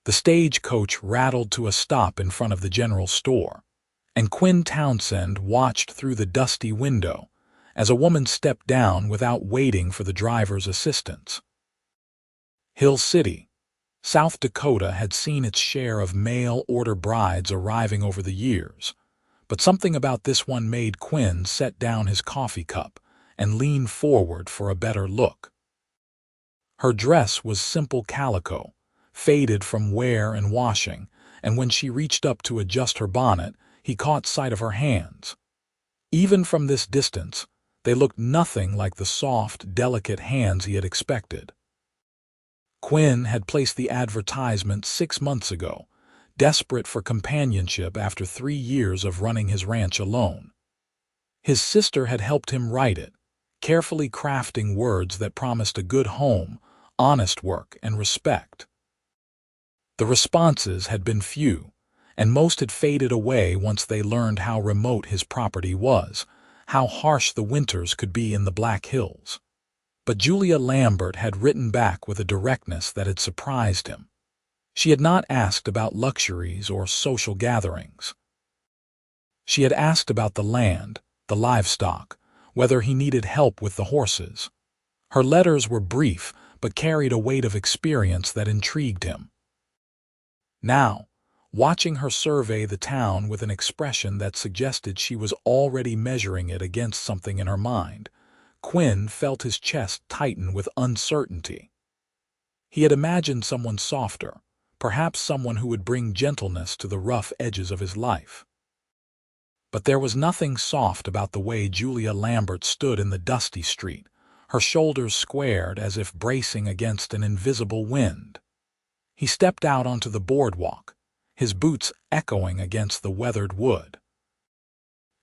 The stagecoach rattled to a stop in front of the general store, and Quinn Townsend watched through the dusty window as a woman stepped down without waiting for the driver's assistance. Hill City, South Dakota had seen its share of mail-order brides arriving over the years, but something about this one made Quinn set down his coffee cup and lean forward for a better look. Her dress was simple calico, faded from wear and washing, and when she reached up to adjust her bonnet, he caught sight of her hands. Even from this distance, they looked nothing like the soft, delicate hands he had expected. Quinn had placed the advertisement 6 months ago, desperate for companionship after 3 years of running his ranch alone. His sister had helped him write it, carefully crafting words that promised a good home, honest work, and respect. The responses had been few, and most had faded away once they learned how remote his property was, how harsh the winters could be in the Black Hills. But Julia Lambert had written back with a directness that had surprised him. She had not asked about luxuries or social gatherings. She had asked about the land, the livestock, whether he needed help with the horses. Her letters were brief, but carried a weight of experience that intrigued him. Now, watching her survey the town with an expression that suggested she was already measuring it against something in her mind, Quinn felt his chest tighten with uncertainty. He had imagined someone softer, perhaps someone who would bring gentleness to the rough edges of his life. But there was nothing soft about the way Julia Lambert stood in the dusty street, her shoulders squared as if bracing against an invisible wind. He stepped out onto the boardwalk, his boots echoing against the weathered wood.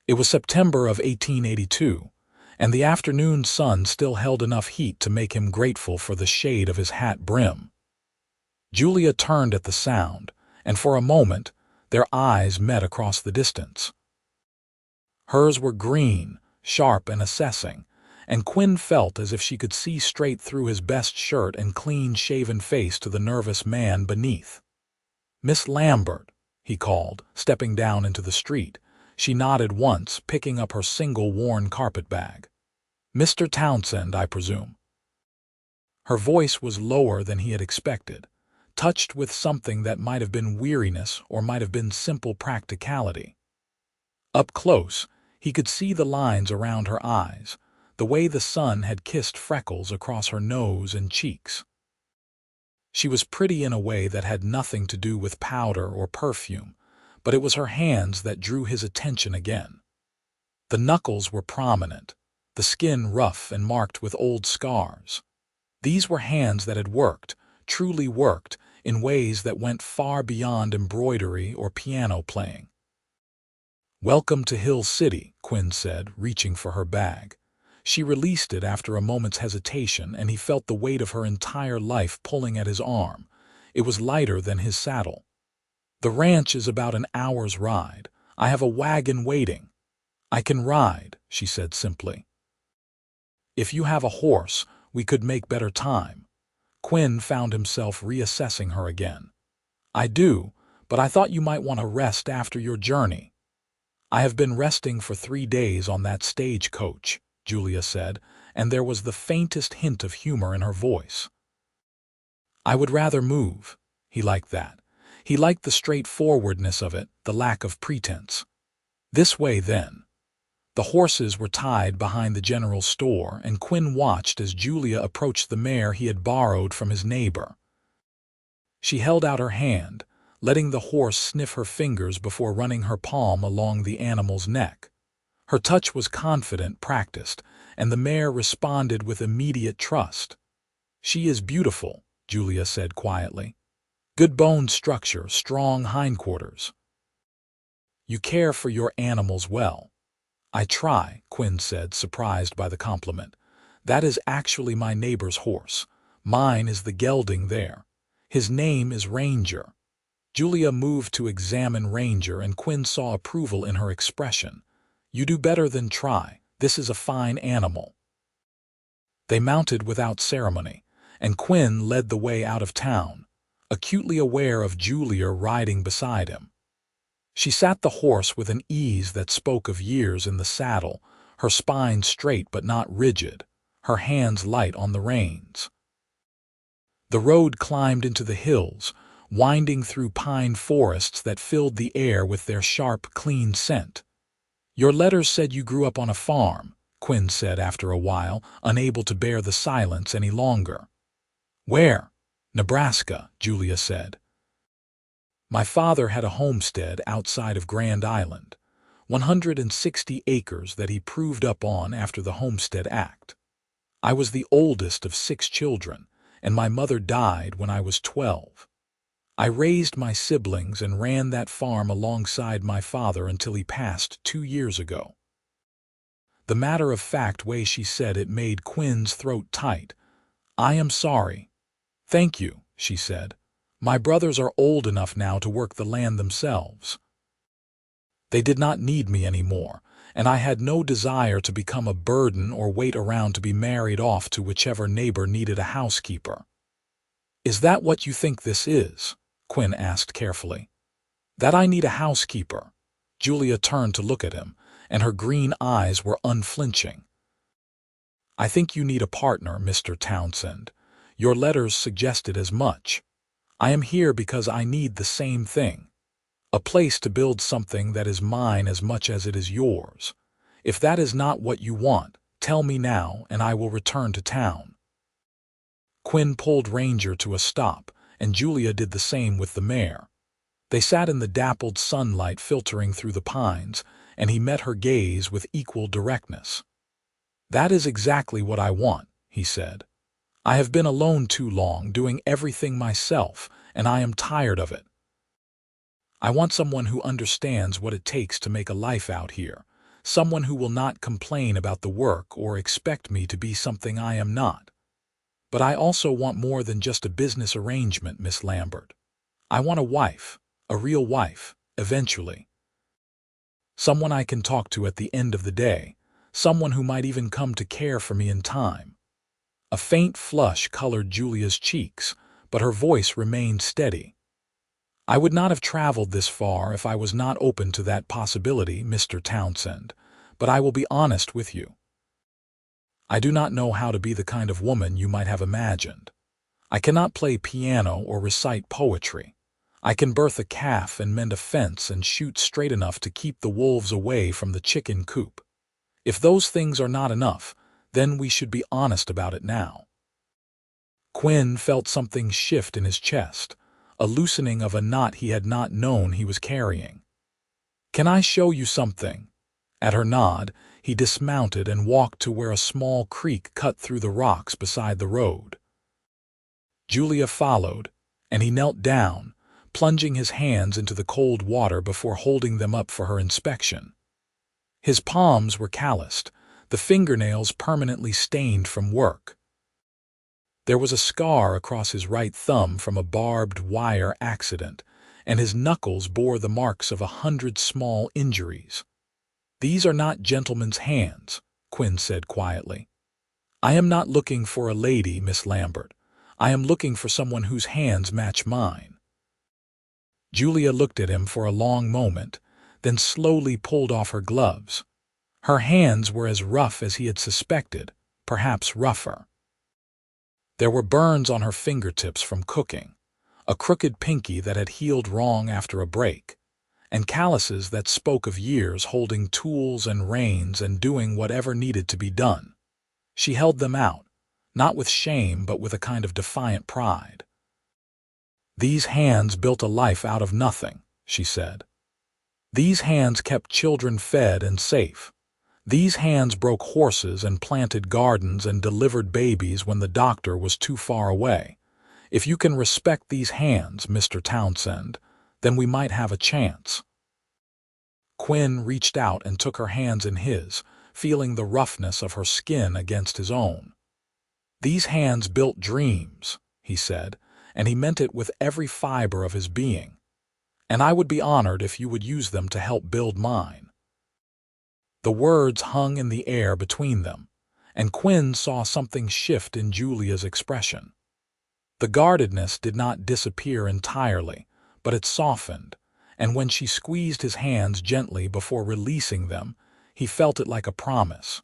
It was September of 1882, and the afternoon sun still held enough heat to make him grateful for the shade of his hat brim. Julia turned at the sound, and for a moment their eyes met across the distance. Hers were green, sharp and assessing, and Quinn felt as if she could see straight through his best shirt and clean-shaven face to the nervous man beneath. "Miss Lambert," he called, stepping down into the street. She nodded once, picking up her single worn carpetbag. "Mr. Townsend, I presume." Her voice was lower than he had expected, touched with something that might have been weariness or might have been simple practicality. Up close, he could see the lines around her eyes, the way the sun had kissed freckles across her nose and cheeks. She was pretty in a way that had nothing to do with powder or perfume, but it was her hands that drew his attention again. The knuckles were prominent, the skin rough and marked with old scars. These were hands that had worked, truly worked, in ways that went far beyond embroidery or piano playing. "Welcome to Hill City," Quinn said, reaching for her bag. She released it after a moment's hesitation, and he felt the weight of her entire life pulling at his arm. It was lighter than his saddle. "The ranch is about an hour's ride. I have a wagon waiting." "I can ride," she said simply. "If you have a horse, we could make better time." Quinn found himself reassessing her again. "I do, but I thought you might want to rest after your journey." "I have been resting for 3 days on that stagecoach," Julia said, and there was the faintest hint of humor in her voice. "I would rather move." He liked that. He liked the straightforwardness of it, the lack of pretense. "This way, then." The horses were tied behind the general store, and Quinn watched as Julia approached the mare he had borrowed from his neighbor. She held out her hand, letting the horse sniff her fingers before running her palm along the animal's neck. Her touch was confident, practiced, and the mare responded with immediate trust. "She is beautiful," Julia said quietly. "Good bone structure, strong hindquarters." "You care for your animals well." "I try," Quinn said, surprised by the compliment. "That is actually my neighbor's horse. Mine is the gelding there. His name is Ranger." Julia moved to examine Ranger, and Quinn saw approval in her expression. "You do better than try. This is a fine animal." They mounted without ceremony, and Quinn led the way out of town. acutely aware of Julia riding beside him. She sat the horse with an ease that spoke of years in the saddle, her spine straight but not rigid, her hands light on the reins. The road climbed into the hills, winding through pine forests that filled the air with their sharp, clean scent. "Your letters said you grew up on a farm," Quinn said after a while, unable to bear the silence any longer. "Where?" "Nebraska," Julia said. "My father had a homestead outside of Grand Island, 160 acres that he proved up on after the Homestead Act. I was the oldest of 6 children, and my mother died when I was 12. I raised my siblings and ran that farm alongside my father until he passed 2 years ago." The matter-of-fact way she said it made Quinn's throat tight. "I am sorry." "Thank you," she said. "My brothers are old enough now to work the land themselves. They did not need me anymore, and I had no desire to become a burden or wait around to be married off to whichever neighbor needed a housekeeper." "Is that what you think this is?" Quinn asked carefully. "That I need a housekeeper?" Julia turned to look at him, and her green eyes were unflinching. "I think you need a partner, Mr. Townsend. Your letters suggested as much. I am here because I need the same thing. A place to build something that is mine as much as it is yours. If that is not what you want, tell me now and I will return to town." Quinn pulled Ranger to a stop, and Julia did the same with the mare. They sat in the dappled sunlight filtering through the pines, and he met her gaze with equal directness. "That is exactly what I want," he said. "I have been alone too long, doing everything myself, and I am tired of it. I want someone who understands what it takes to make a life out here, someone who will not complain about the work or expect me to be something I am not. But I also want more than just a business arrangement, Miss Lambert. I want a wife, a real wife, eventually. Someone I can talk to at the end of the day, someone who might even come to care for me in time." A faint flush colored Julia's cheeks, but her voice remained steady. "I would not have traveled this far if I was not open to that possibility, Mr. Townsend, but I will be honest with you. I do not know how to be the kind of woman you might have imagined. I cannot play piano or recite poetry. I can birth a calf and mend a fence and shoot straight enough to keep the wolves away from the chicken coop. If those things are not enough, then we should be honest about it now." Quinn felt something shift in his chest, a loosening of a knot he had not known he was carrying. "Can I show you something?" At her nod, he dismounted and walked to where a small creek cut through the rocks beside the road. Julia followed, and he knelt down, plunging his hands into the cold water before holding them up for her inspection. His palms were calloused, the fingernails permanently stained from work. There was a scar across his right thumb from a barbed wire accident, and his knuckles bore the marks of 100 small injuries. "These are not gentlemen's hands," Quinn said quietly. "I am not looking for a lady, Miss Lambert. I am looking for someone whose hands match mine." Julia looked at him for a long moment, then slowly pulled off her gloves. Her hands were as rough as he had suspected, perhaps rougher. There were burns on her fingertips from cooking, a crooked pinky that had healed wrong after a break, and calluses that spoke of years holding tools and reins and doing whatever needed to be done. She held them out, not with shame but with a kind of defiant pride. "These hands built a life out of nothing," she said. "These hands kept children fed and safe. These hands broke horses and planted gardens and delivered babies when the doctor was too far away. If you can respect these hands, Mr. Townsend, then we might have a chance." Quinn reached out and took her hands in his, feeling the roughness of her skin against his own. "These hands built dreams," he said, and he meant it with every fiber of his being. "And I would be honored if you would use them to help build mine." The words hung in the air between them, and Quinn saw something shift in Julia's expression. The guardedness did not disappear entirely, but it softened, and when she squeezed his hands gently before releasing them, he felt it like a promise.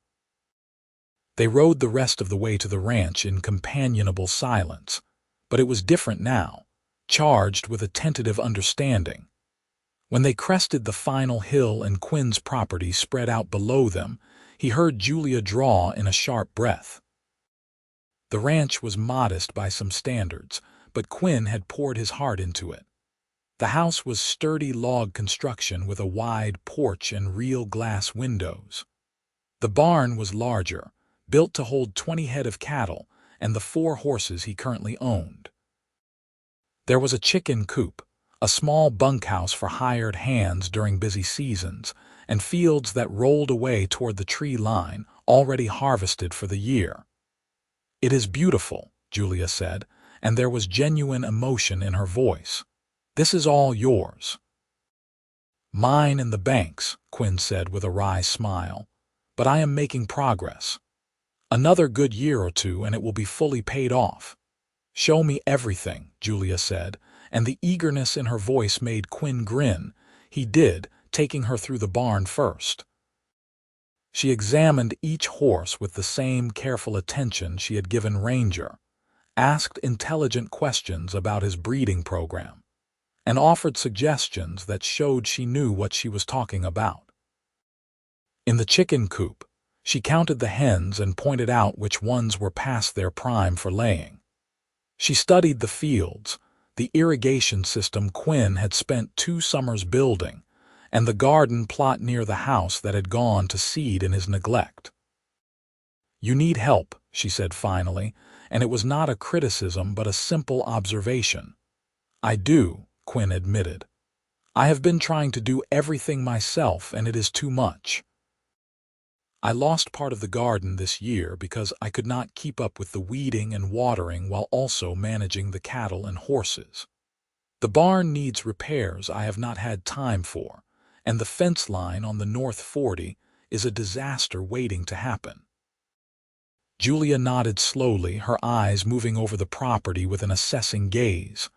They rode the rest of the way to the ranch in companionable silence, but it was different now, charged with a tentative understanding. When they crested the final hill and Quinn's property spread out below them, he heard Julia draw in a sharp breath. The ranch was modest by some standards, but Quinn had poured his heart into it. The house was sturdy log construction with a wide porch and real glass windows. The barn was larger, built to hold 20 head of cattle and the 4 horses he currently owned. There was a chicken coop, a small bunkhouse for hired hands during busy seasons, and fields that rolled away toward the tree line, already harvested for the year. "It is beautiful," Julia said, and there was genuine emotion in her voice. "This is all yours." "Mine and the bank's," Quinn said with a wry smile, "but I am making progress. Another good year or two and it will be fully paid off." "Show me everything," Julia said, and the eagerness in her voice made Quinn grin. He did, taking her through the barn first. She examined each horse with the same careful attention she had given Ranger, asked intelligent questions about his breeding program, and offered suggestions that showed she knew what she was talking about. In the chicken coop, she counted the hens and pointed out which ones were past their prime for laying. She studied the fields, the irrigation system Quinn had spent 2 summers building, and the garden plot near the house that had gone to seed in his neglect. "You need help," she said finally, and it was not a criticism but a simple observation. "I do," Quinn admitted. "I have been trying to do everything myself and it is too much. I lost part of the garden this year because I could not keep up with the weeding and watering while also managing the cattle and horses. The barn needs repairs I have not had time for, and the fence line on the North 40 is a disaster waiting to happen." Julia nodded slowly, her eyes moving over the property with an assessing gaze.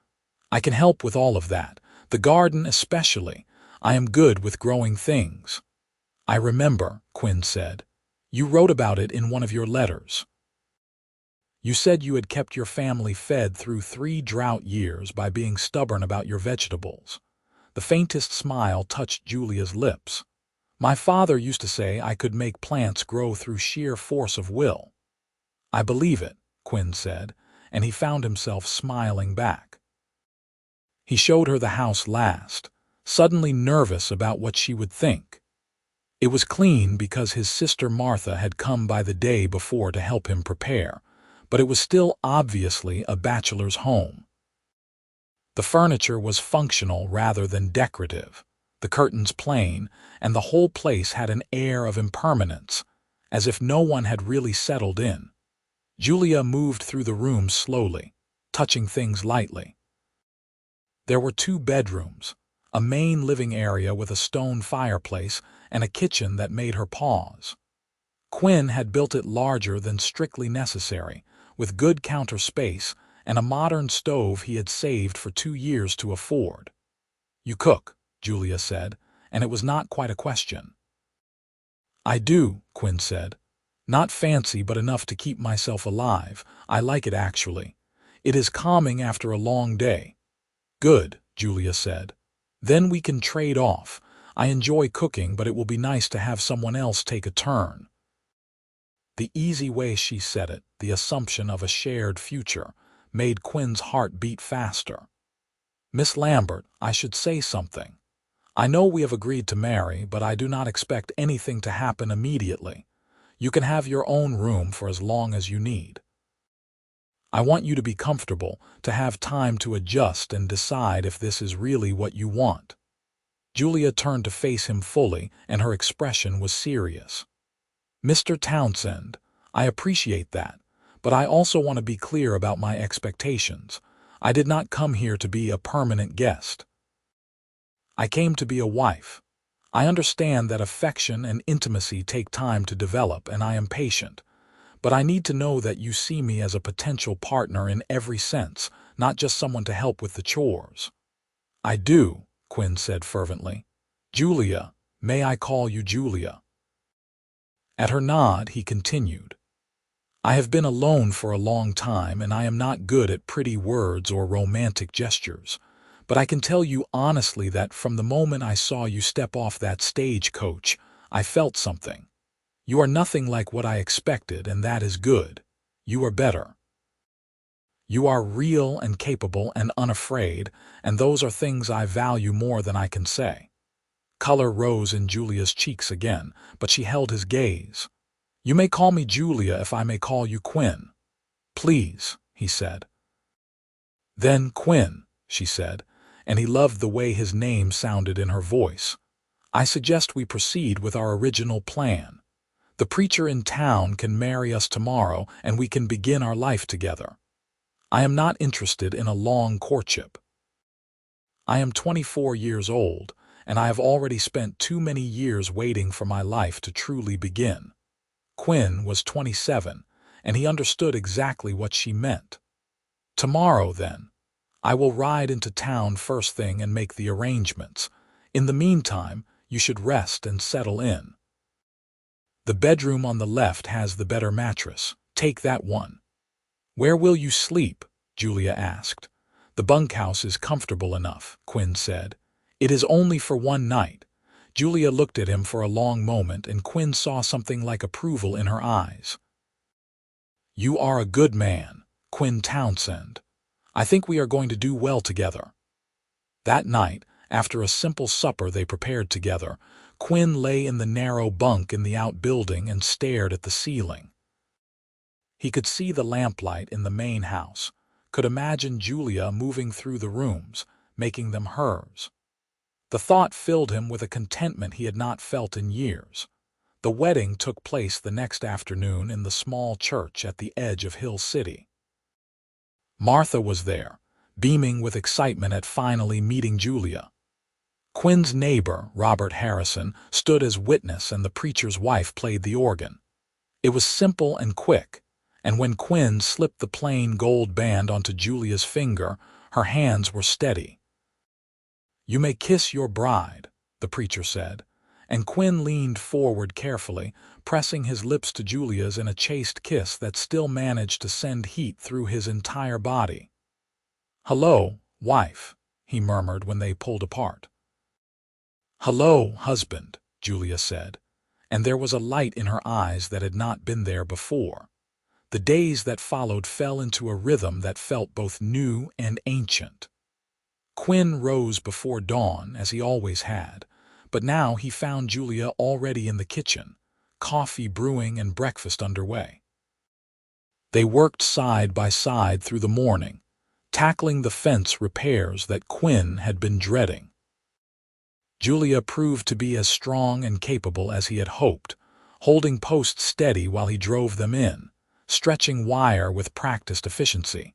"I can help with all of that, the garden especially. I am good with growing things." "I remember," Quinn said. "You wrote about it in one of your letters. You said you had kept your family fed through 3 drought years by being stubborn about your vegetables." The faintest smile touched Julia's lips. "My father used to say I could make plants grow through sheer force of will." "I believe it," Quinn said, and he found himself smiling back. He showed her the house last, suddenly nervous about what she would think. It was clean because his sister Martha had come by the day before to help him prepare, but it was still obviously a bachelor's home. The furniture was functional rather than decorative, the curtains plain, and the whole place had an air of impermanence, as if no one had really settled in. Julia moved through the room slowly, touching things lightly. There were 2 bedrooms, a main living area with a stone fireplace, and a kitchen that made her pause. Quinn had built it larger than strictly necessary, with good counter space and a modern stove he had saved for 2 years to afford. "You cook," Julia said, and it was not quite a question. "I do," Quinn said. "Not fancy but enough to keep myself alive. I like it actually. It is calming after a long day." "Good," Julia said. "Then we can trade off. I enjoy cooking, but it will be nice to have someone else take a turn." The easy way she said it, the assumption of a shared future, made Quinn's heart beat faster. "Miss Lambert, I should say something. I know we have agreed to marry, but I do not expect anything to happen immediately. You can have your own room for as long as you need. I want you to be comfortable, to have time to adjust and decide if this is really what you want." Julia turned to face him fully, and her expression was serious. "Mr. Townsend, I appreciate that, but I also want to be clear about my expectations. I did not come here to be a permanent guest. I came to be a wife. I understand that affection and intimacy take time to develop, and I am patient. but I need to know that you see me as a potential partner in every sense, not just someone to help with the chores." "I do," Quinn said fervently. "Julia, may I call you Julia?" At her nod, he continued, "I have been alone for a long time, and I am not good at pretty words or romantic gestures. But I can tell you honestly that from the moment I saw you step off that stagecoach, I felt something. You are nothing like what I expected, and that is good. You are better. You are real and capable and unafraid, and those are things I value more than I can say." Color rose in Julia's cheeks again, but she held his gaze. "You may call me Julia if I may call you Quinn." "Please," he said. "Then Quinn," she said, and he loved the way his name sounded in her voice. "I suggest we proceed with our original plan. The preacher in town can marry us tomorrow, and we can begin our life together. I am not interested in a long courtship. I am 24 years old, and I have already spent too many years waiting for my life to truly begin." Quinn was 27, and he understood exactly what she meant. "Tomorrow, then. I will ride into town first thing and make the arrangements. In the meantime, you should rest and settle in. The bedroom on the left has the better mattress. Take that one." "Where will you sleep?" Julia asked. "The bunkhouse is comfortable enough," Quinn said. "It is only for one night." Julia looked at him for a long moment, and Quinn saw something like approval in her eyes. "You are a good man, Quinn Townsend. I think we are going to do well together." That night, after a simple supper they prepared together, Quinn lay in the narrow bunk in the outbuilding and stared at the ceiling. He could see the lamplight in the main house, could imagine Julia moving through the rooms, making them hers. The thought filled him with a contentment he had not felt in years. The wedding took place the next afternoon in the small church at the edge of Hill City. Martha was there, beaming with excitement at finally meeting Julia. Quinn's neighbor, Robert Harrison, stood as witness, and the preacher's wife played the organ. It was simple and quick, and when Quinn slipped the plain gold band onto Julia's finger, her hands were steady. "You may kiss your bride," the preacher said, and Quinn leaned forward carefully, pressing his lips to Julia's in a chaste kiss that still managed to send heat through his entire body. "Hello, wife," he murmured when they pulled apart. "Hello, husband," Julia said, and there was a light in her eyes that had not been there before. The days that followed fell into a rhythm that felt both new and ancient. Quinn rose before dawn, as he always had, but now he found Julia already in the kitchen, coffee brewing and breakfast underway. They worked side by side through the morning, tackling the fence repairs that Quinn had been dreading. Julia proved to be as strong and capable as he had hoped, holding posts steady while he drove them in, stretching wire with practiced efficiency,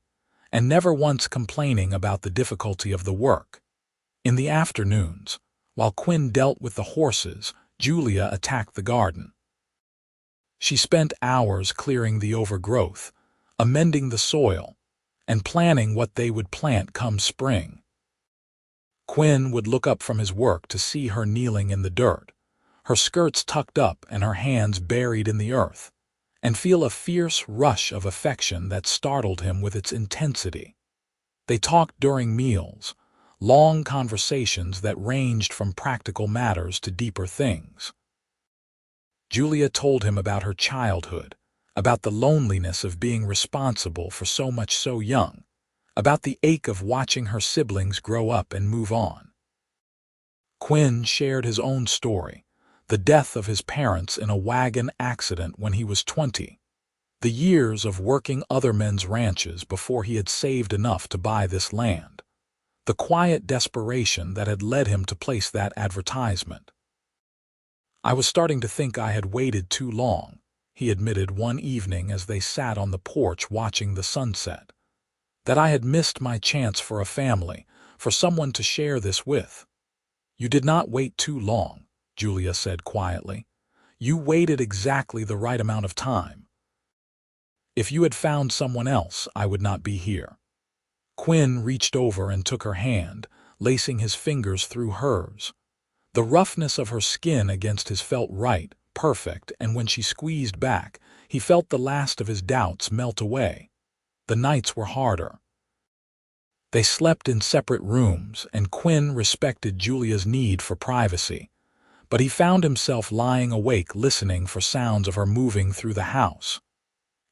and never once complaining about the difficulty of the work. In the afternoons, while Quinn dealt with the horses, Julia attacked the garden. She spent hours clearing the overgrowth, amending the soil, and planning what they would plant come spring. Quinn would look up from his work to see her kneeling in the dirt, her skirts tucked up and her hands buried in the earth, and feel a fierce rush of affection that startled him with its intensity. They talked during meals, long conversations that ranged from practical matters to deeper things. Julia told him about her childhood, about the loneliness of being responsible for so much so young, about the ache of watching her siblings grow up and move on. Quinn shared his own story, the death of his parents in a wagon accident when he was 20, the years of working other men's ranches before he had saved enough to buy this land, the quiet desperation that had led him to place that advertisement. "I was starting to think I had waited too long," he admitted one evening as they sat on the porch watching the sunset. "That I had missed my chance for a family, for someone to share this with." "You did not wait too long," Julia said quietly. "You waited exactly the right amount of time." If you had found someone else, I would not be here." Quinn reached over and took her hand, lacing his fingers through hers. The roughness of her skin against his felt right, perfect, and when she squeezed back, he felt the last of his doubts melt away. The nights were harder. They slept in separate rooms, and Quinn respected Julia's need for privacy. But he found himself lying awake listening for sounds of her moving through the house.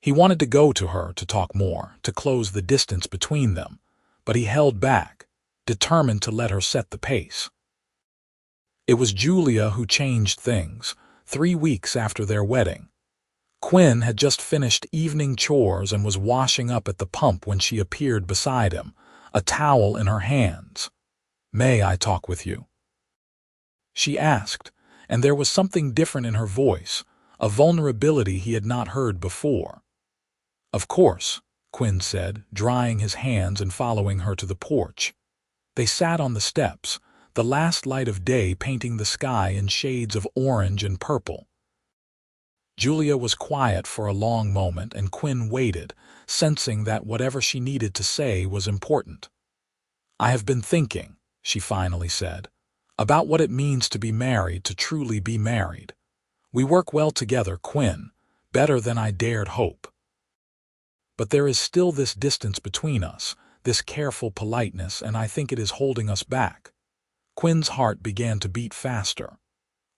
He wanted to go to her to talk more, to close the distance between them, but he held back, determined to let her set the pace. It was Julia who changed things, 3 weeks after their wedding. Quinn had just finished evening chores and was washing up at the pump when she appeared beside him, a towel in her hands. "May I talk with you?" she asked, and there was something different in her voice, a vulnerability he had not heard before. "Of course," Quinn said, drying his hands and following her to the porch. They sat on the steps, the last light of day painting the sky in shades of orange and purple. Julia was quiet for a long moment, and Quinn waited, sensing that whatever she needed to say was important. "I have been thinking," she finally said, "about what it means to be married, to truly be married. We work well together, Quinn, better than I dared hope. But there is still this distance between us, this careful politeness, and I think it is holding us back." Quinn's heart began to beat faster.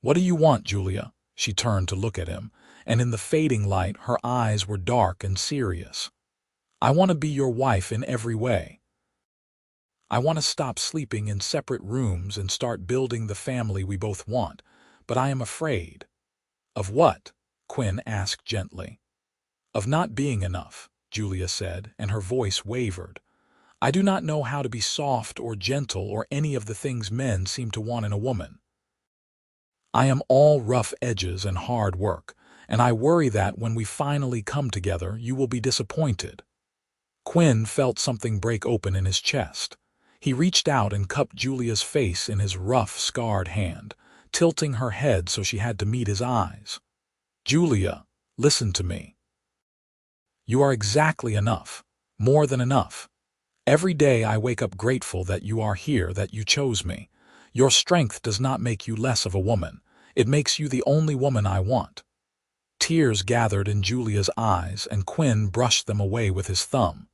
"What do you want, Julia?" She turned to look at him, and in the fading light her eyes were dark and serious. "I want to be your wife in every way. I want to stop sleeping in separate rooms and start building the family we both want, but I am afraid." "Of what?" Quinn asked gently. "Of not being enough," Julia said, and her voice wavered. "I do not know how to be soft or gentle or any of the things men seem to want in a woman. I am all rough edges and hard work, and I worry that when we finally come together, you will be disappointed." Quinn felt something break open in his chest. He reached out and cupped Julia's face in his rough, scarred hand, tilting her head so she had to meet his eyes. "Julia, listen to me. You are exactly enough, more than enough. Every day I wake up grateful that you are here, that you chose me. Your strength does not make you less of a woman. It makes you the only woman I want." Tears gathered in Julia's eyes, and Quinn brushed them away with his thumb.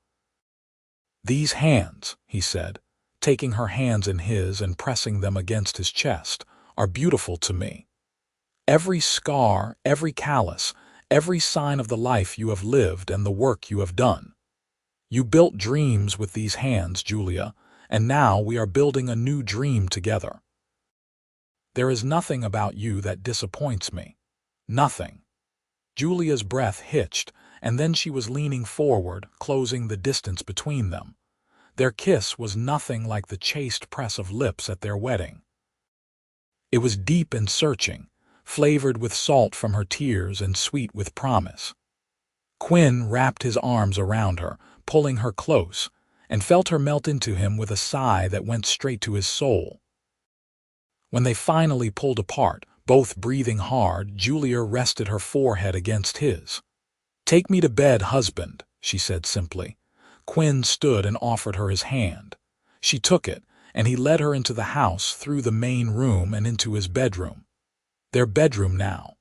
"These hands," he said, taking her hands in his and pressing them against his chest, "are beautiful to me. Every scar, every callus, every sign of the life you have lived and the work you have done. You built dreams with these hands, Julia, and now we are building a new dream together. There is nothing about you that disappoints me. Nothing." Julia's breath hitched, and then she was leaning forward, closing the distance between them. Their kiss was nothing like the chaste press of lips at their wedding. It was deep and searching, flavored with salt from her tears and sweet with promise. Quinn wrapped his arms around her, pulling her close, and felt her melt into him with a sigh that went straight to his soul. When they finally pulled apart, both breathing hard, Julia rested her forehead against his. "Take me to bed, husband," she said simply. Quinn stood and offered her his hand. She took it, and he led her into the house, through the main room and into his bedroom. Their bedroom now.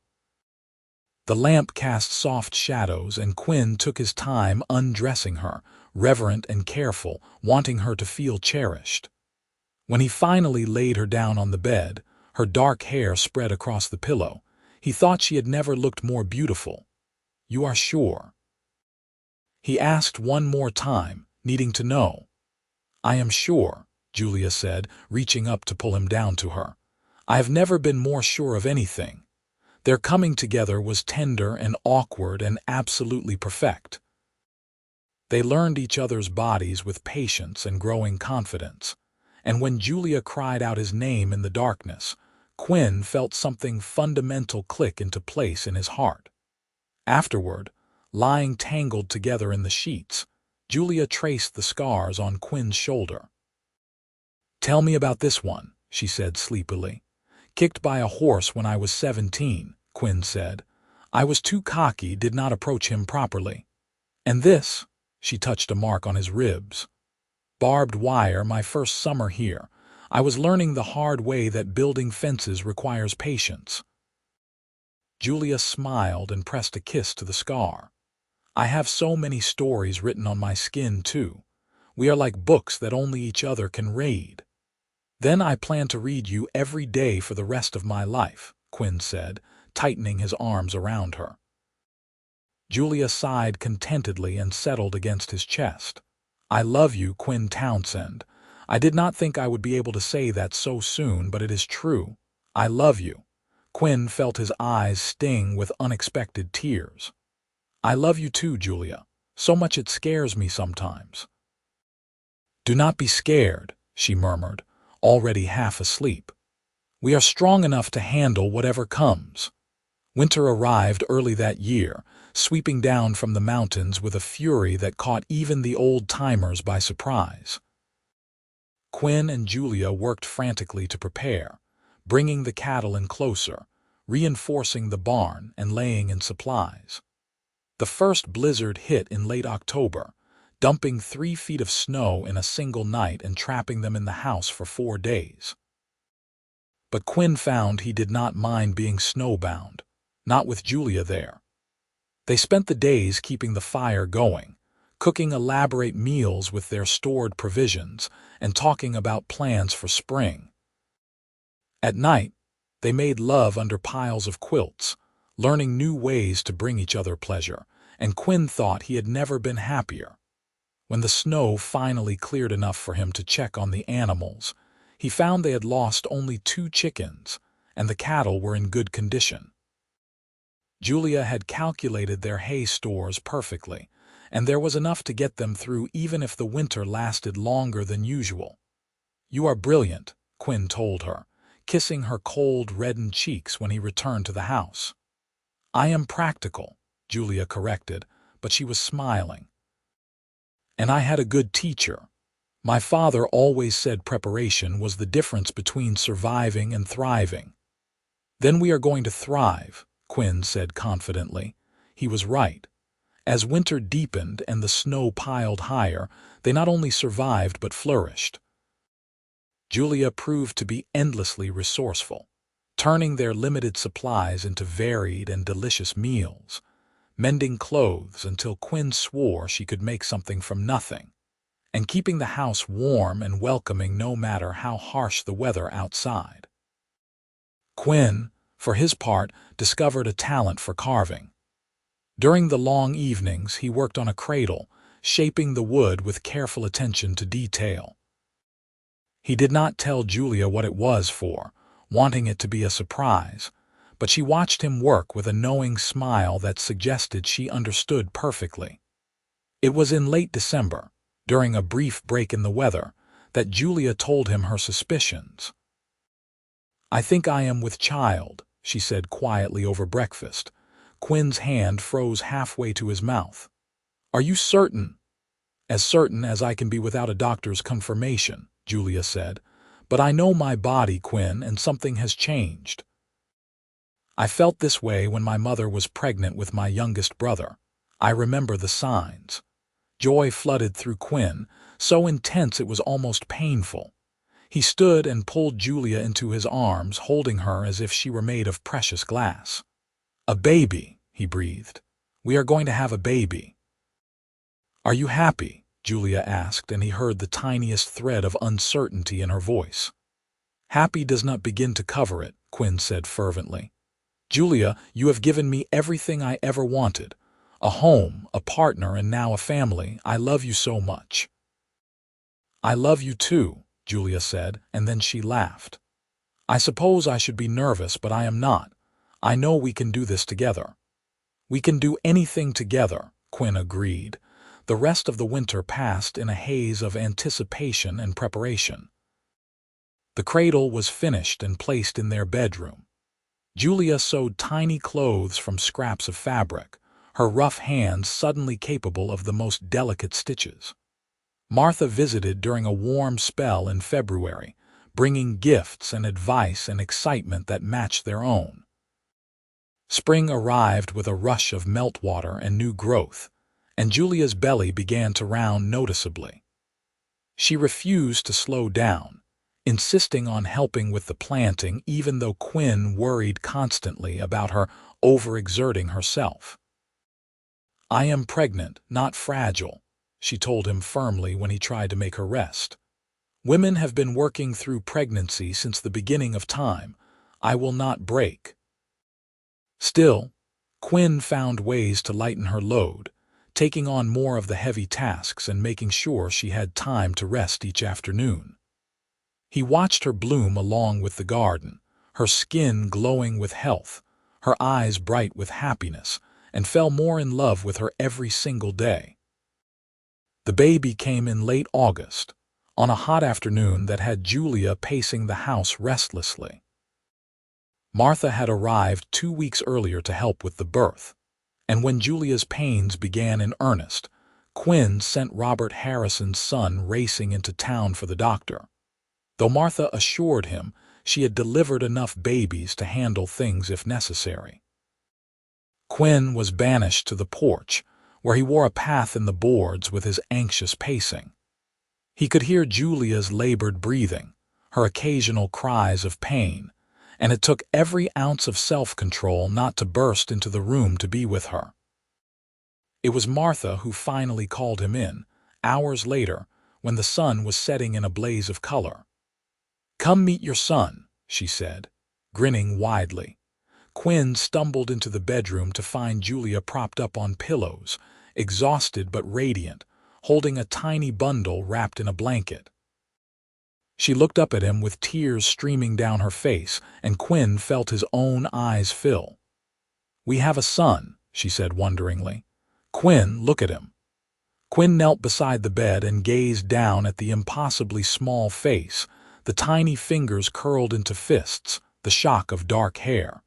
The lamp cast soft shadows, and Quinn took his time undressing her, reverent and careful, wanting her to feel cherished. When he finally laid her down on the bed, her dark hair spread across the pillow, he thought she had never looked more beautiful. "You are sure?" he asked one more time, needing to know. "I am sure," Julia said, reaching up to pull him down to her. "I have never been more sure of anything." Their coming together was tender and awkward and absolutely perfect. They learned each other's bodies with patience and growing confidence, and when Julia cried out his name in the darkness, Quinn felt something fundamental click into place in his heart. Afterward, lying tangled together in the sheets, Julia traced the scars on Quinn's shoulder. "Tell me about this one," she said sleepily. "Kicked by a horse when I was 17, Quinn said. I was too cocky, did not approach him properly. And this, she touched a mark on his ribs. Barbed wire, my first summer here. I was learning the hard way that building fences requires patience. Julia smiled and pressed a kiss to the scar. I have so many stories written on my skin, too. We are like books that only each other can read. Then I plan to read you every day for the rest of my life, Quinn said, tightening his arms around her. Julia sighed contentedly and settled against his chest. I love you, Quinn Townsend. I did not think I would be able to say that so soon, but it is true. I love you. Quinn felt his eyes sting with unexpected tears. I love you too, Julia. So much it scares me sometimes. Do not be scared, she murmured, already half asleep. We are strong enough to handle whatever comes. Winter arrived early that year, sweeping down from the mountains with a fury that caught even the old-timers by surprise. Quinn and Julia worked frantically to prepare, bringing the cattle in closer, reinforcing the barn and laying in supplies. The first blizzard hit in late October, dumping 3 feet of snow in a single night and trapping them in the house for 4 days. But Quinn found he did not mind being snowbound, not with Julia there. They spent the days keeping the fire going, cooking elaborate meals with their stored provisions and talking about plans for spring. At night, they made love under piles of quilts, learning new ways to bring each other pleasure, and Quinn thought he had never been happier. When the snow finally cleared enough for him to check on the animals, he found they had lost only 2 chickens, and the cattle were in good condition. Julia had calculated their hay stores perfectly, and there was enough to get them through even if the winter lasted longer than usual. You are brilliant, Quinn told her, kissing her cold, reddened cheeks when he returned to the house. I am practical, Julia corrected, but she was smiling. And I had a good teacher. My father always said preparation was the difference between surviving and thriving. Then we are going to thrive, Quinn said confidently. He was right. As winter deepened and the snow piled higher, they not only survived but flourished. Julia proved to be endlessly resourceful, turning their limited supplies into varied and delicious meals, mending clothes until Quinn swore she could make something from nothing, and keeping the house warm and welcoming no matter how harsh the weather outside. Quinn, for his part, discovered a talent for carving. During the long evenings, he worked on a cradle, shaping the wood with careful attention to detail. He did not tell Julia what it was for, wanting it to be a surprise, but she watched him work with a knowing smile that suggested she understood perfectly. It was in late December, during a brief break in the weather, that Julia told him her suspicions. I think I am with child, she said quietly over breakfast. Quinn's hand froze halfway to his mouth. Are you certain? As certain as I can be without a doctor's confirmation, Julia said. But I know my body, Quinn, and something has changed. I felt this way when my mother was pregnant with my youngest brother. I remember the signs. Joy flooded through Quinn, so intense it was almost painful. He stood and pulled Julia into his arms, holding her as if she were made of precious glass. A baby, he breathed. We are going to have a baby. Are you happy? Julia asked, and he heard the tiniest thread of uncertainty in her voice. Happy does not begin to cover it, Quinn said fervently. Julia, you have given me everything I ever wanted. A home, a partner, and now a family. I love you so much. I love you too, Julia said, and then she laughed. I suppose I should be nervous, but I am not. I know we can do this together. We can do anything together, Quinn agreed. The rest of the winter passed in a haze of anticipation and preparation. The cradle was finished and placed in their bedroom. Julia sewed tiny clothes from scraps of fabric, her rough hands suddenly capable of the most delicate stitches. Martha visited during a warm spell in February, bringing gifts and advice and excitement that matched their own. Spring arrived with a rush of meltwater and new growth, and Julia's belly began to round noticeably. She refused to slow down, insisting on helping with the planting even though Quinn worried constantly about her overexerting herself. "I am pregnant, not fragile," she told him firmly when he tried to make her rest. "Women have been working through pregnancy since the beginning of time. I will not break." Still, Quinn found ways to lighten her load, taking on more of the heavy tasks and making sure she had time to rest each afternoon. He watched her bloom along with the garden, her skin glowing with health, her eyes bright with happiness, and fell more in love with her every single day. The baby came in late August, on a hot afternoon that had Julia pacing the house restlessly. Martha had arrived 2 weeks earlier to help with the birth, and when Julia's pains began in earnest, Quinn sent Robert Harrison's son racing into town for the doctor, though Martha assured him she had delivered enough babies to handle things if necessary. Quinn was banished to the porch, where he wore a path in the boards with his anxious pacing. He could hear Julia's labored breathing, her occasional cries of pain, and it took every ounce of self-control not to burst into the room to be with her. It was Martha who finally called him in, hours later, when the sun was setting in a blaze of color. "Come meet your son," she said, grinning widely. Quinn stumbled into the bedroom to find Julia propped up on pillows, exhausted but radiant, holding a tiny bundle wrapped in a blanket. She looked up at him with tears streaming down her face, and Quinn felt his own eyes fill. "We have a son," she said wonderingly. "Quinn, look at him." Quinn knelt beside the bed and gazed down at the impossibly small face, the tiny fingers curled into fists, the shock of dark hair.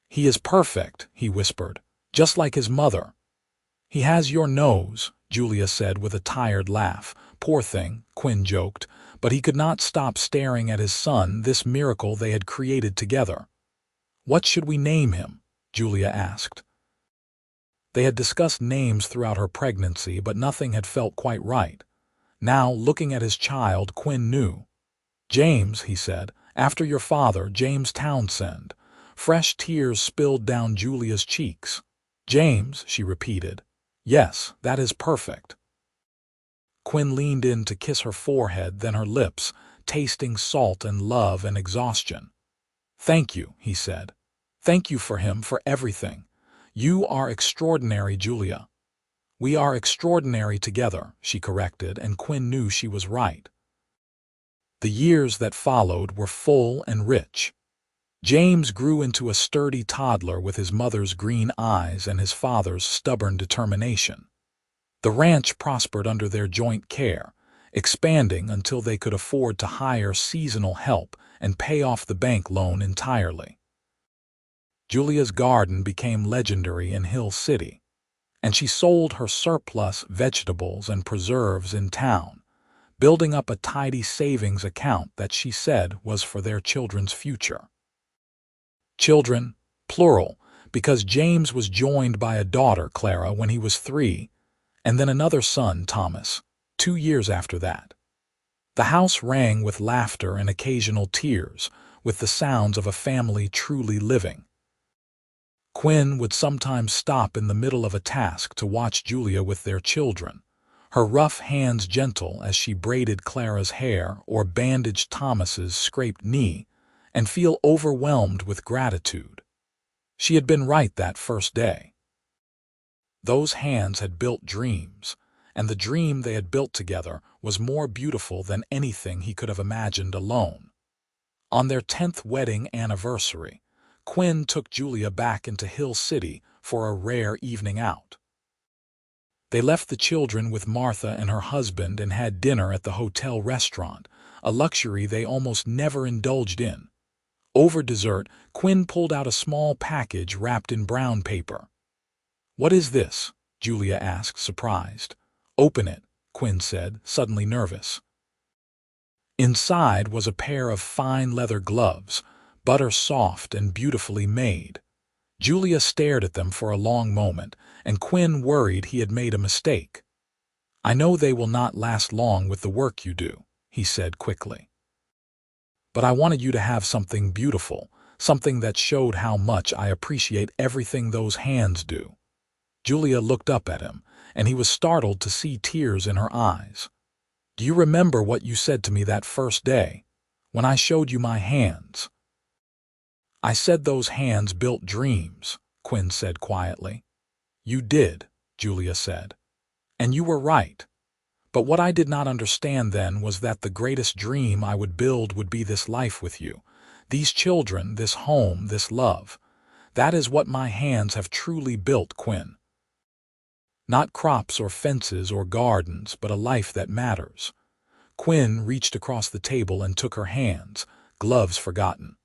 "He is perfect," he whispered, "just like his mother." "He has your nose," Julia said with a tired laugh. "Poor thing," Quinn joked, but he could not stop staring at his son, this miracle they had created together. "What should we name him?" Julia asked. They had discussed names throughout her pregnancy, but nothing had felt quite right. Now, looking at his child, Quinn knew. "James," he said, "after your father, James Townsend." Fresh tears spilled down Julia's cheeks. "James," she repeated. "Yes, that is perfect." Quinn leaned in to kiss her forehead, then her lips, tasting salt and love and exhaustion. "Thank you," he said. "Thank you for him, for everything. You are extraordinary, Julia." "We are extraordinary together," she corrected, and Quinn knew she was right. The years that followed were full and rich. James grew into a sturdy toddler with his mother's green eyes and his father's stubborn determination. The ranch prospered under their joint care, expanding until they could afford to hire seasonal help and pay off the bank loan entirely. Julia's garden became legendary in Hill City, and she sold her surplus vegetables and preserves in town, building up a tidy savings account that she said was for their children's future. Children, plural, because James was joined by a daughter, Clara, when he was 3, and then another son, Thomas, 2 years after that. The house rang with laughter and occasional tears, with the sounds of a family truly living. Quinn would sometimes stop in the middle of a task to watch Julia with their children, her rough hands gentle as she braided Clara's hair or bandaged Thomas's scraped knee, and feel overwhelmed with gratitude. She had been right that first day. Those hands had built dreams, and the dream they had built together was more beautiful than anything he could have imagined alone. On their 10th wedding anniversary, Quinn took Julia back into Hill City for a rare evening out. They left the children with Martha and her husband and had dinner at the hotel restaurant, a luxury they almost never indulged in. Over dessert, Quinn pulled out a small package wrapped in brown paper. "What is this?" Julia asked, surprised. "Open it," Quinn said, suddenly nervous. Inside was a pair of fine leather gloves, butter-soft and beautifully made. Julia stared at them for a long moment, and Quinn worried he had made a mistake. "I know they will not last long with the work you do," he said quickly. "But I wanted you to have something beautiful, something that showed how much I appreciate everything those hands do." Julia looked up at him, and he was startled to see tears in her eyes. "Do you remember what you said to me that first day, when I showed you my hands?" "I said those hands built dreams," Quinn said quietly. "You did," Julia said. "And you were right. But what I did not understand then was that the greatest dream I would build would be this life with you, these children, this home, this love. That is what my hands have truly built, Quinn. Not crops or fences or gardens, but a life that matters." Quinn reached across the table and took her hands, gloves forgotten.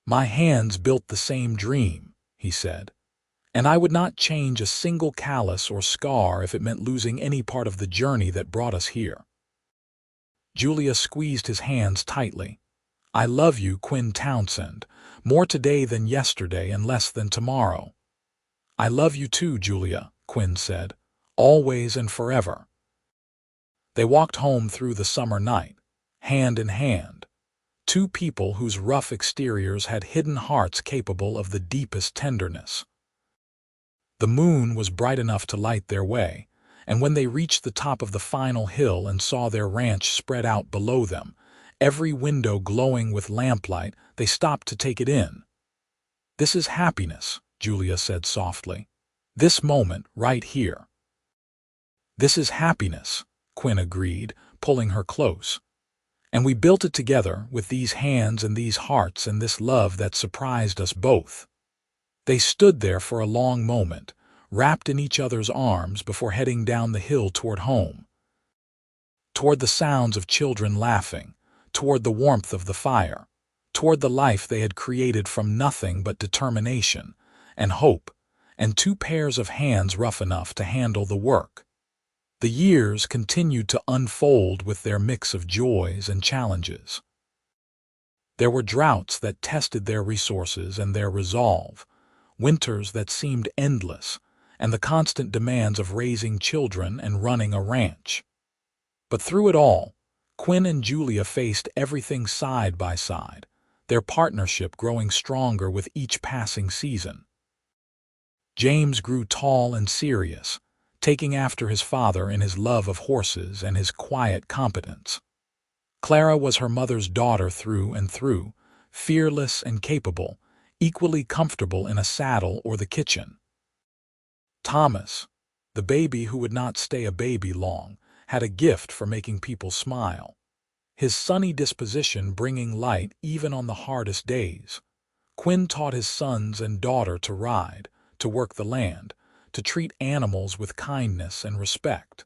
"My hands built the same dream," he said. "And I would not change a single callus or scar if it meant losing any part of the journey that brought us here." Julia squeezed his hands tightly. "I love you, Quinn Townsend, more today than yesterday and less than tomorrow." "I love you too, Julia," Quinn said, "always and forever." They walked home through the summer night, hand in hand, two people whose rough exteriors had hidden hearts capable of the deepest tenderness. The moon was bright enough to light their way, and when they reached the top of the final hill and saw their ranch spread out below them, every window glowing with lamplight, they stopped to take it in. "This is happiness," Julia said softly. "This moment, right here." "This is happiness," Quinn agreed, pulling her close. "And we built it together with these hands and these hearts and this love that surprised us both." They stood there for a long moment, wrapped in each other's arms before heading down the hill toward home. Toward the sounds of children laughing, toward the warmth of the fire, toward the life they had created from nothing but determination and hope, and two pairs of hands rough enough to handle the work. The years continued to unfold with their mix of joys and challenges. There were droughts that tested their resources and their resolve, winters that seemed endless, and the constant demands of raising children and running a ranch. But through it all, Quinn and Julia faced everything side by side, their partnership growing stronger with each passing season. James grew tall and serious, taking after his father in his love of horses and his quiet competence. Clara was her mother's daughter through and through, fearless and capable, equally comfortable in a saddle or the kitchen. Thomas, the baby who would not stay a baby long, had a gift for making people smile, his sunny disposition bringing light even on the hardest days. Quinn taught his sons and daughter to ride, to work the land, to treat animals with kindness and respect.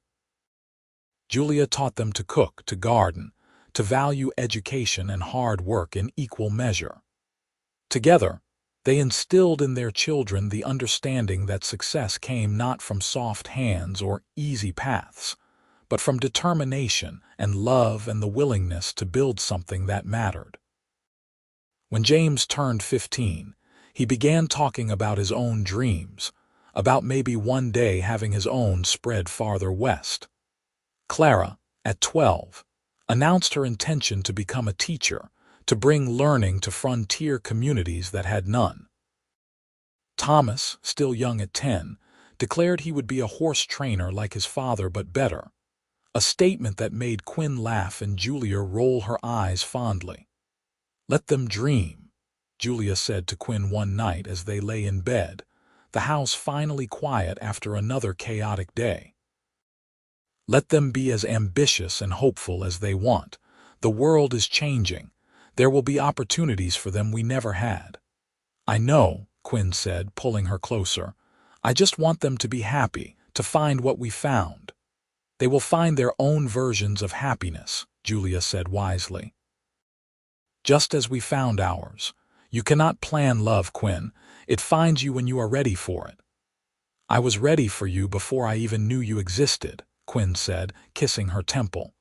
Julia taught them to cook, to garden, to value education and hard work in equal measure. Together, they instilled in their children the understanding that success came not from soft hands or easy paths, but from determination and love and the willingness to build something that mattered. When James turned 15, he began talking about his own dreams, about maybe one day having his own spread farther west. Clara, at 12, announced her intention to become a teacher, to bring learning to frontier communities that had none. Thomas, still young at 10, declared he would be a horse trainer like his father but better, a statement that made Quinn laugh and Julia roll her eyes fondly. "Let them dream," Julia said to Quinn one night as they lay in bed, the house finally quiet after another chaotic day. "Let them be as ambitious and hopeful as they want. The world is changing. There will be opportunities for them we never had." "I know," Quinn said, pulling her closer. "I just want them to be happy, to find what we found." "They will find their own versions of happiness," Julia said wisely. "Just as we found ours. You cannot plan love, Quinn. It finds you when you are ready for it." "I was ready for you before I even knew you existed," Quinn said, kissing her temple.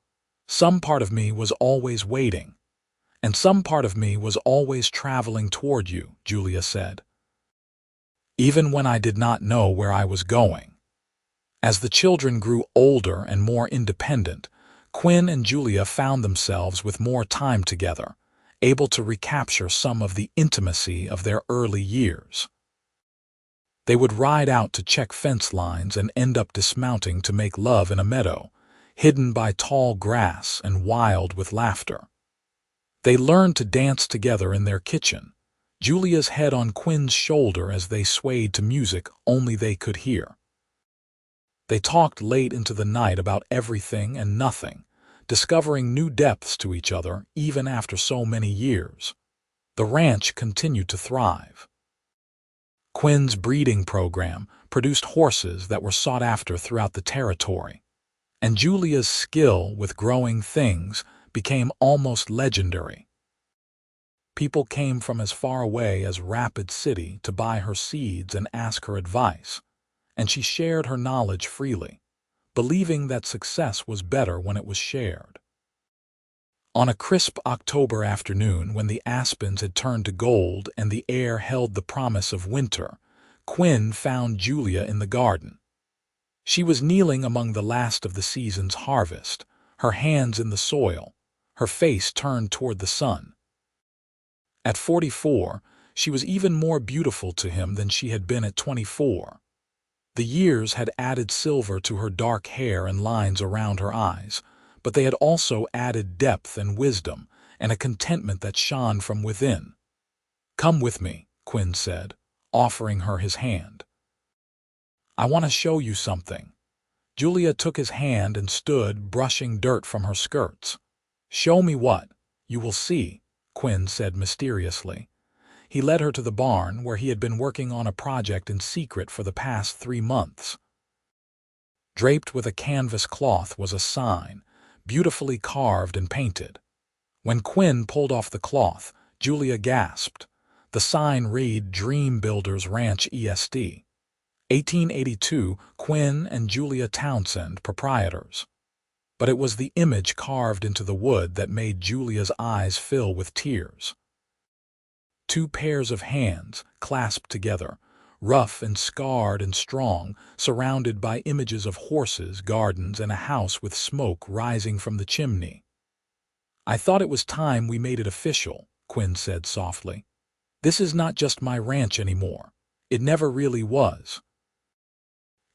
"Some part of me was always waiting. And some part of me was always traveling toward you," Julia said. even when I did not know where I was going. As the children grew older and more independent, Quinn and Julia found themselves with more time together, able to recapture some of the intimacy of their early years. They would ride out to check fence lines and end up dismounting to make love in a meadow, hidden by tall grass and wild with laughter. They learned to dance together in their kitchen, Julia's head on Quinn's shoulder as they swayed to music only they could hear. They talked late into the night about everything and nothing, discovering new depths to each other even after so many years. The ranch continued to thrive. Quinn's breeding program produced horses that were sought after throughout the territory, and Julia's skill with growing things became almost legendary. People came from as far away as Rapid City to buy her seeds and ask her advice, and she shared her knowledge freely, believing that success was better when it was shared. On a crisp October afternoon, when the aspens had turned to gold and the air held the promise of winter, Quinn found Julia in the garden. She was kneeling among the last of the season's harvest, her hands in the soil, her face turned toward the sun. At 44, she was even more beautiful to him than she had been at 24. The years had added silver to her dark hair and lines around her eyes, but they had also added depth and wisdom and a contentment that shone from within. "Come with me," Quinn said, offering her his hand. "I want to show you something." Julia took his hand and stood, brushing dirt from her skirts. "Show me what?" "You will see," Quinn said mysteriously. He led her to the barn where he had been working on a project in secret for the past 3 months. Draped with a canvas cloth was a sign, beautifully carved and painted. When Quinn pulled off the cloth, Julia gasped. The sign read Dream Builders Ranch ESD. 1882, Quinn and Julia Townsend, proprietors. But it was the image carved into the wood that made Julia's eyes fill with tears. 2 pairs of hands, clasped together, rough and scarred and strong, surrounded by images of horses, gardens, and a house with smoke rising from the chimney. "I thought it was time we made it official," Quinn said softly. "This is not just my ranch anymore. It never really was.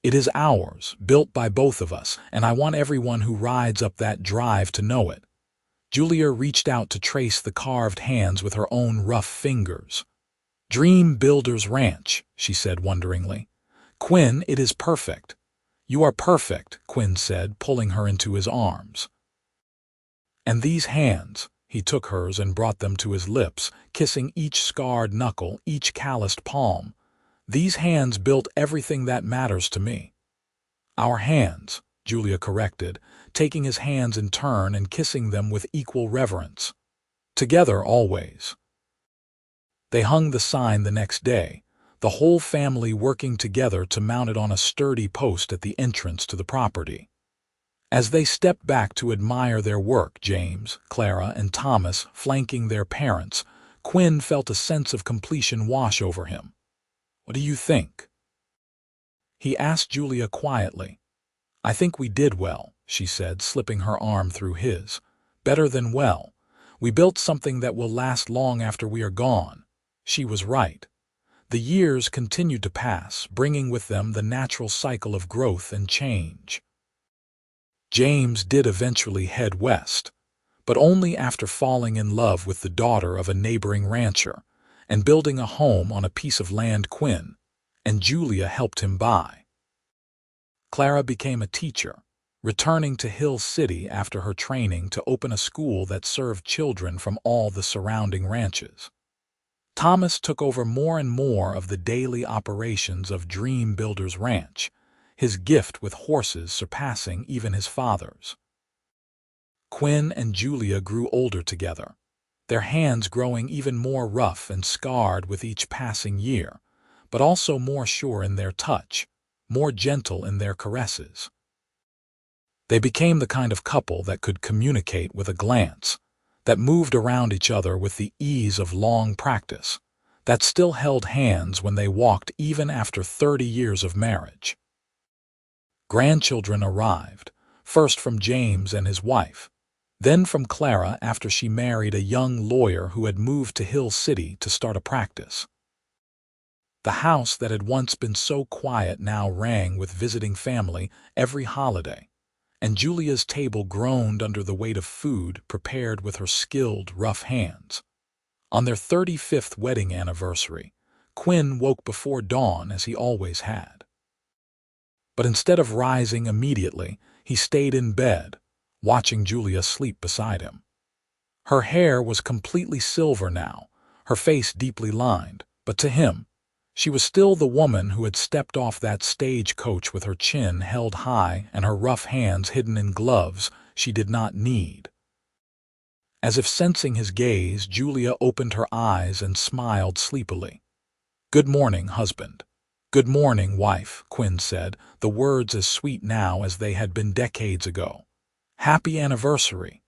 It is ours, built by both of us, and I want everyone who rides up that drive to know it." Julia reached out to trace the carved hands with her own rough fingers. "Dream Builders Ranch," she said wonderingly. "Quinn, it is perfect." "You are perfect," Quinn said, pulling her into his arms. "And these hands," he took hers and brought them to his lips, kissing each scarred knuckle, each calloused palm. "These hands built everything that matters to me." "Our hands," Julia corrected, taking his hands in turn and kissing them with equal reverence. "Together always." They hung the sign the next day, the whole family working together to mount it on a sturdy post at the entrance to the property. As they stepped back to admire their work, James, Clara, and Thomas flanking their parents, Quinn felt a sense of completion wash over him. "What do you think?" he asked Julia quietly. "I think we did well," she said, slipping her arm through his. "Better than well. We built something that will last long after we are gone." She was right. The years continued to pass, bringing with them the natural cycle of growth and change. James did eventually head west, but only after falling in love with the daughter of a neighboring rancher and building a home on a piece of land Quinn and Julia helped him buy. Clara became a teacher, returning to Hill City after her training to open a school that served children from all the surrounding ranches. Thomas took over more and more of the daily operations of Dream Builders Ranch, his gift with horses surpassing even his father's. Quinn and Julia grew older together, their hands growing even more rough and scarred with each passing year, but also more sure in their touch, more gentle in their caresses. They became the kind of couple that could communicate with a glance, that moved around each other with the ease of long practice, that still held hands when they walked even after 30 years of marriage. Grandchildren arrived, first from James and his wife, then from Clara after she married a young lawyer who had moved to Hill City to start a practice. The house that had once been so quiet now rang with visiting family every holiday, and Julia's table groaned under the weight of food prepared with her skilled, rough hands. On their 35th wedding anniversary, Quinn woke before dawn as he always had. But instead of rising immediately, he stayed in bed, watching Julia sleep beside him. Her hair was completely silver now, her face deeply lined, but to him, she was still the woman who had stepped off that stagecoach with her chin held high and her rough hands hidden in gloves she did not need. As if sensing his gaze, Julia opened her eyes and smiled sleepily. "Good morning, husband." "Good morning, wife," Quinn said, the words as sweet now as they had been decades ago. "Happy anniversary."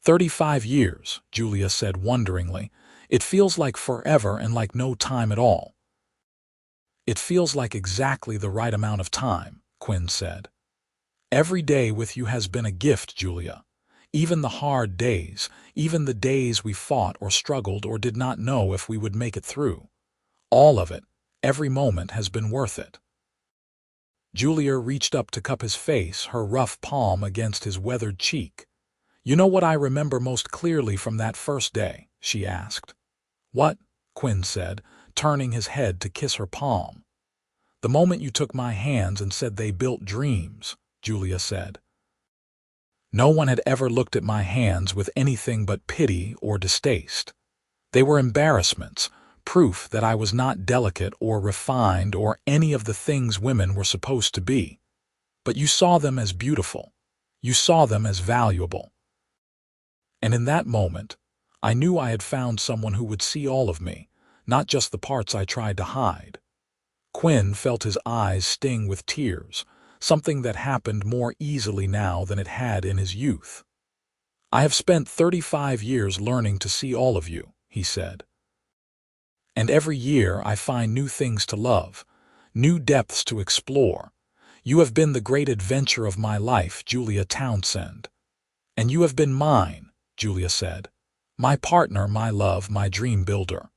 35 years, Julia said wonderingly. "It feels like forever and like no time at all." "It feels like exactly the right amount of time," Quinn said. "Every day with you has been a gift, Julia. Even the hard days, even the days we fought or struggled or did not know if we would make it through. All of it, every moment has been worth it." Julia reached up to cup his face, her rough palm against his weathered cheek. "You know what I remember most clearly from that first day?" she asked. "What?" Quinn said, turning his head to kiss her palm. "The moment you took my hands and said they built dreams," Julia said. No one had ever looked at my hands with anything but pity or distaste. They were embarrassments, proof that I was not delicate or refined or any of the things women were supposed to be. But you saw them as beautiful. You saw them as valuable. And in that moment, I knew I had found someone who would see all of me, not just the parts I tried to hide. Quinn felt his eyes sting with tears, something that happened more easily now than it had in his youth. "I have spent 35 years learning to see all of you," he said. "And every year I find new things to love, new depths to explore. You have been the great adventure of my life, Julia Townsend. And you have been mine," Julia said. "My partner, my love, my dream builder."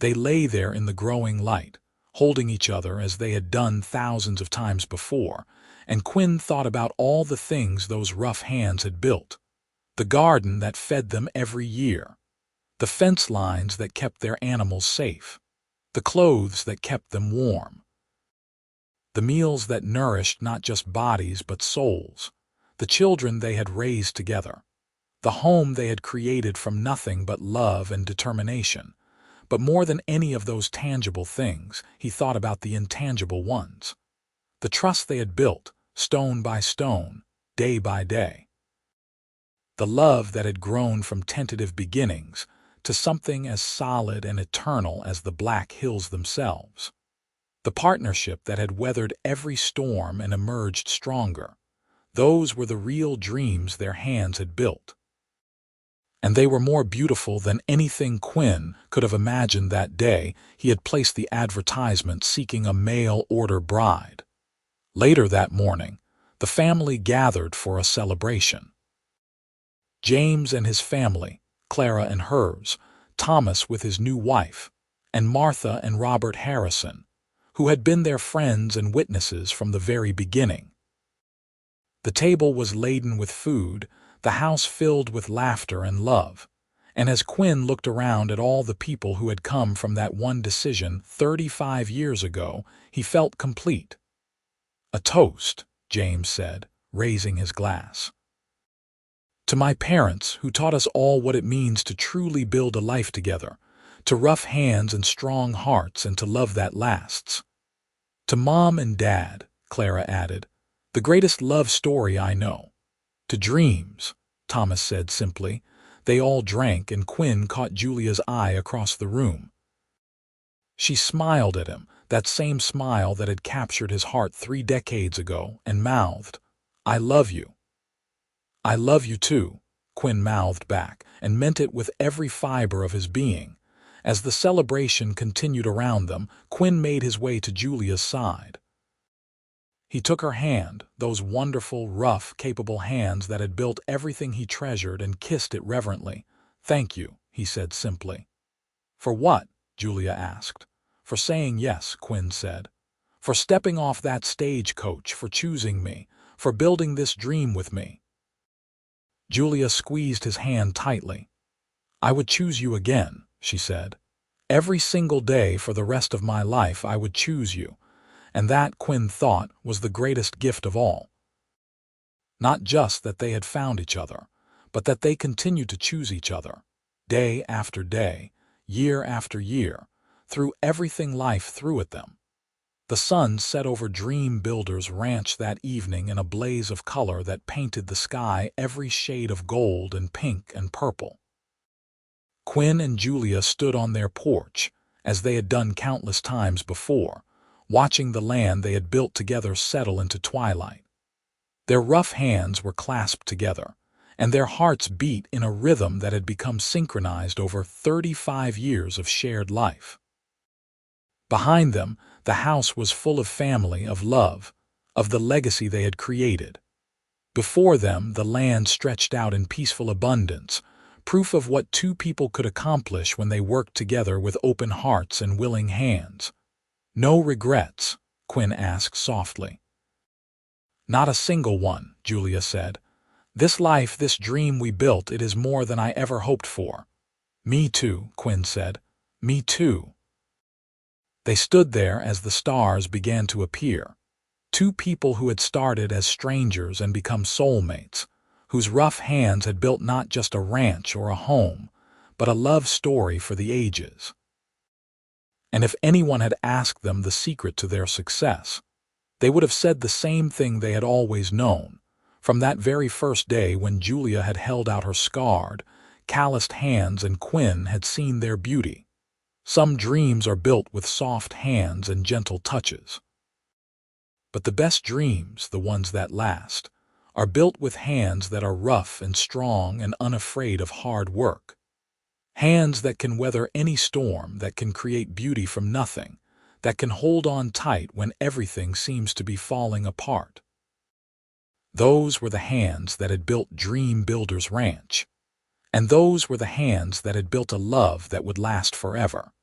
They lay there in the growing light, holding each other as they had done thousands of times before, and Quinn thought about all the things those rough hands had built. The garden that fed them every year, the fence lines that kept their animals safe, the clothes that kept them warm, the meals that nourished not just bodies but souls, the children they had raised together, the home they had created from nothing but love and determination. But more than any of those tangible things, he thought about the intangible ones. The trust they had built, stone by stone, day by day. The love that had grown from tentative beginnings to something as solid and eternal as the Black Hills themselves. The partnership that had weathered every storm and emerged stronger. Those were the real dreams their hands had built. And they were more beautiful than anything Quinn could have imagined that day he had placed the advertisement seeking a mail-order bride. Later that morning, the family gathered for a celebration. James and his family, Clara and hers, Thomas with his new wife, and Martha and Robert Harrison, who had been their friends and witnesses from the very beginning. The table was laden with food, the house filled with laughter and love, and as Quinn looked around at all the people who had come from that one decision 35 years ago, he felt complete. "A toast," James said, raising his glass. "To my parents who taught us all what it means to truly build a life together, to rough hands and strong hearts and to love that lasts. To Mom and Dad," Clara added, "the greatest love story I know. To dreams," Thomas said simply. They all drank, and Quinn caught Julia's eye across the room. She smiled at him, that same smile that had captured his heart 3 decades ago, and mouthed, "I love you." "I love you too," Quinn mouthed back, and meant it with every fiber of his being. As the celebration continued around them, Quinn made his way to Julia's side. He took her hand, those wonderful, rough, capable hands that had built everything he treasured, and kissed it reverently. "Thank you," he said simply. "For what?" Julia asked. "For saying yes," Quinn said. "For stepping off that stagecoach, for choosing me, for building this dream with me." Julia squeezed his hand tightly. "I would choose you again," she said. "Every single day for the rest of my life I would choose you." And that, Quinn thought, was the greatest gift of all. Not just that they had found each other, but that they continued to choose each other, day after day, year after year, through everything life threw at them. The sun set over Dream Builders Ranch that evening in a blaze of color that painted the sky every shade of gold and pink and purple. Quinn and Julia stood on their porch, as they had done countless times before, watching the land they had built together settle into twilight. Their rough hands were clasped together, and their hearts beat in a rhythm that had become synchronized over 35 years of shared life. Behind them, the house was full of family, of love, of the legacy they had created. Before them, the land stretched out in peaceful abundance, proof of what two people could accomplish when they worked together with open hearts and willing hands. "No regrets?" Quinn asked softly. "Not a single one," Julia said. "This life, this dream we built, it is more than I ever hoped for." "Me too," Quinn said. "Me too." They stood there as the stars began to appear. Two people who had started as strangers and become soulmates, whose rough hands had built not just a ranch or a home, but a love story for the ages. And if anyone had asked them the secret to their success, they would have said the same thing they had always known, from that very first day when Julia had held out her scarred, calloused hands and Quinn had seen their beauty. Some dreams are built with soft hands and gentle touches. But the best dreams, the ones that last, are built with hands that are rough and strong and unafraid of hard work. Hands that can weather any storm, that can create beauty from nothing, that can hold on tight when everything seems to be falling apart. Those were the hands that had built Dream Builders Ranch. And those were the hands that had built a love that would last forever.